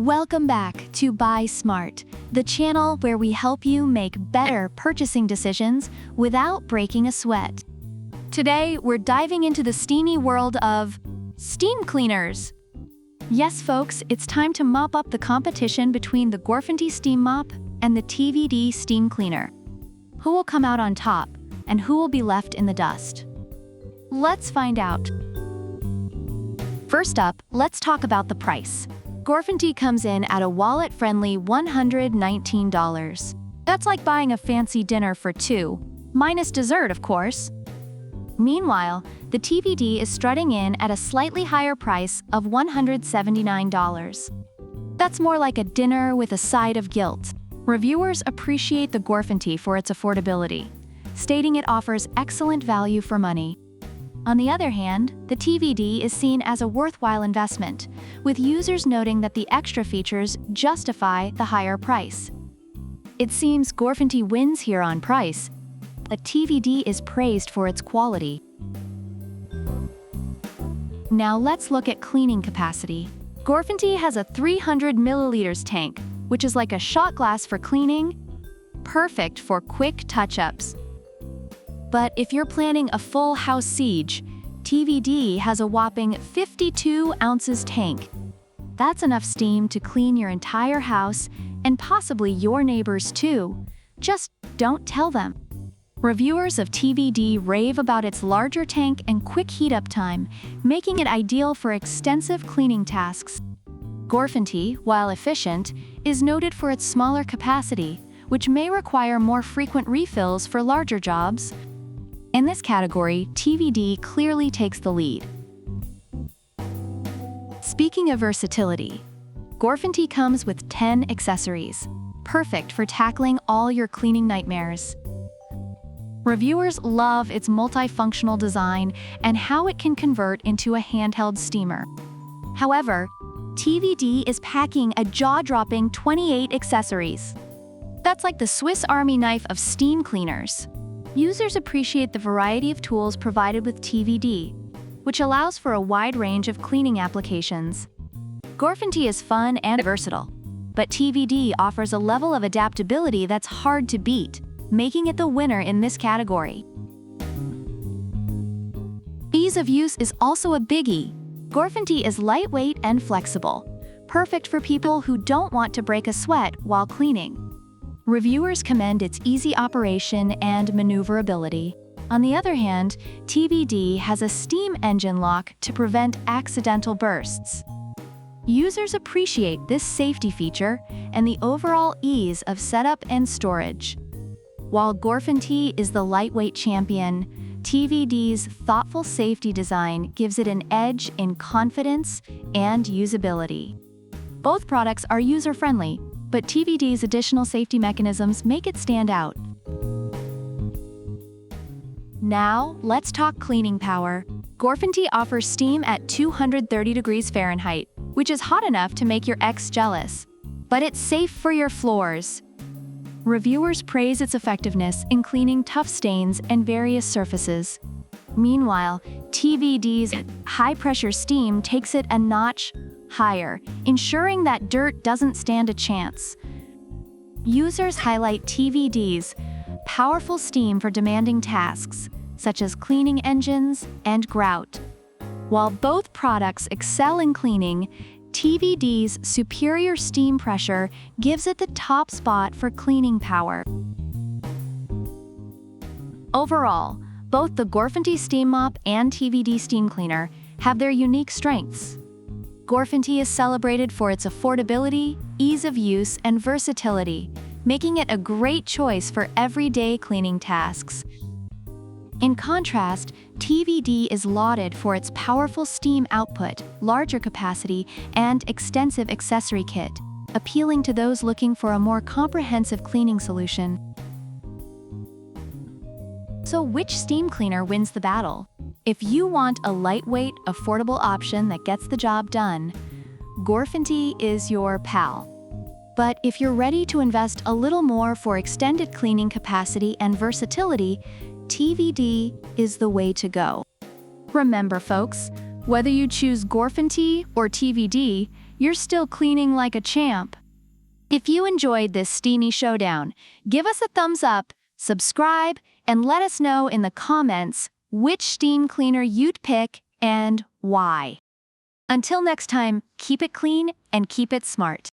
Welcome back to Buy Smart, the channel where we help you make better purchasing decisions without breaking a sweat. Today, we're diving into the steamy world of steam cleaners. Yes, folks, it's time to mop up the competition between the Gorfinti Steam Mop and the TVD Steam Cleaner. Who will come out on top, and who will be left in the dust? Let's find out. First up, let's talk about the price. Gorfinti comes in at a wallet-friendly $119. That's like buying a fancy dinner for two, minus dessert, of course. Meanwhile, the TVD is strutting in at a slightly higher price of $179. That's more like a dinner with a side of guilt. Reviewers appreciate the Gorfinti for its affordability, stating it offers excellent value for money. On the other hand, the TVD is seen as a worthwhile investment, with users noting that the extra features justify the higher price. It seems Gorfinti wins here on price, but TVD is praised for its quality. Now let's look at cleaning capacity. Gorfinti has a 300 milliliters tank, which is like a shot glass for cleaning, perfect for quick touch-ups. But if you're planning a full house siege, TVD has a whopping 52 ounces tank. That's enough steam to clean your entire house and possibly your neighbors too. Just don't tell them. Reviewers of TVD rave about its larger tank and quick heat-up time, making it ideal for extensive cleaning tasks. Gorfinti, while efficient, is noted for its smaller capacity, which may require more frequent refills for larger jobs. In this category, TVD clearly takes the lead. Speaking of versatility, Gorfinti comes with 10 accessories, perfect for tackling all your cleaning nightmares. Reviewers love its multifunctional design and how it can convert into a handheld steamer. However, TVD is packing a jaw-dropping 28 accessories. That's like the Swiss Army knife of steam cleaners. Users appreciate the variety of tools provided with TVD, which allows for a wide range of cleaning applications. Gorfinti is fun and versatile, but TVD offers a level of adaptability that's hard to beat, making it the winner in this category. Ease of use is also a biggie. Gorfinti is lightweight and flexible, perfect for people who don't want to break a sweat while cleaning. Reviewers commend its easy operation and maneuverability. On the other hand, TVD has a steam engine lock to prevent accidental bursts. Users appreciate this safety feature and the overall ease of setup and storage. While Gorfinti is the lightweight champion, TVD's thoughtful safety design gives it an edge in confidence and usability. Both products are user-friendly, but TVD's additional safety mechanisms make it stand out. Now, let's talk cleaning power. Gorfinti offers steam at 230 degrees Fahrenheit, which is hot enough to make your ex jealous. But it's safe for your floors. Reviewers praise its effectiveness in cleaning tough stains and various surfaces. Meanwhile, TVD's high-pressure steam takes it a notch higher, ensuring that dirt doesn't stand a chance. Users highlight TVD's powerful steam for demanding tasks, such as cleaning engines and grout. While both products excel in cleaning, TVD's superior steam pressure gives it the top spot for cleaning power. Overall, both the Gorfinti Steam Mop and TVD Steam Cleaner have their unique strengths. Gorfinti is celebrated for its affordability, ease of use, and versatility, making it a great choice for everyday cleaning tasks. In contrast, TVD is lauded for its powerful steam output, larger capacity, and extensive accessory kit, appealing to those looking for a more comprehensive cleaning solution. So which steam cleaner wins the battle? If you want a lightweight, affordable option that gets the job done, Gorfinti is your pal. But if you're ready to invest a little more for extended cleaning capacity and versatility, TVD is the way to go. Remember, folks, whether you choose Gorfinti or TVD, you're still cleaning like a champ. If you enjoyed this steamy showdown, give us a thumbs up, subscribe, and let us know in the comments which steam cleaner you'd pick and why. Until next time, keep it clean and keep it smart.